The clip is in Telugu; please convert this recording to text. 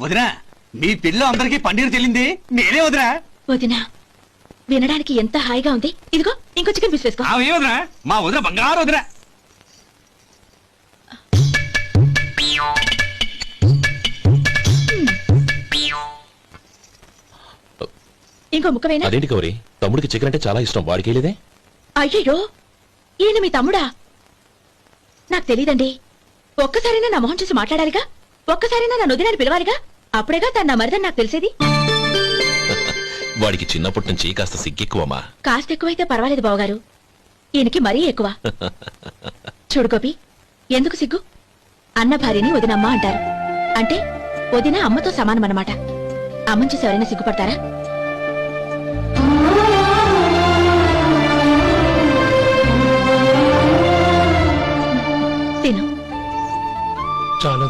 వదినా మీ పిల్ల అందరికి పన్నీరు చెల్లింది నేనే వదినా. వదినా వినడానికి ఎంత హాయిగా ఉంది. ఇదిగో ఇంకో చికెన్ పీస్ వేసుకో. ఏ వదినా, మా వదిన బంగారు వదినా. ఇంకో ముక్క వేనా? అదేంటి గౌరీ, తమ్ముడికి చికెన్ అంటే చాలా ఇష్టం, వాడికి లేదే? అయ్యయ్యో, ఈయన మీ తమ్ముడా? నాకు తెలీదండి. ఒక్కసారైనా నా మొహం చూసి మాట్లాడాలిగా, ఒక్కసారైనా నా వదినని పిలవాలిగా, అప్పుడేగా తను నా మరిదని నాకు తెలిసేది. వాడికి చిన్నప్పటి నుంచి కాస్త సిగ్గెక్కువమ్మా. కాస్త ఎక్కువైతే పర్వాలేదు బావగారు, ఈయనకి మరీ ఎక్కువ. చూడు గోపి, ఎందుకు సిగ్గు? అన్న భార్యని వదినమ్మ అంటారు, అంటే వదిన అమ్మతో సమానమన్నమాట. అమ్మని చూసి ఎవరైనా సిగ్గుపడతారా? తిను. చాలా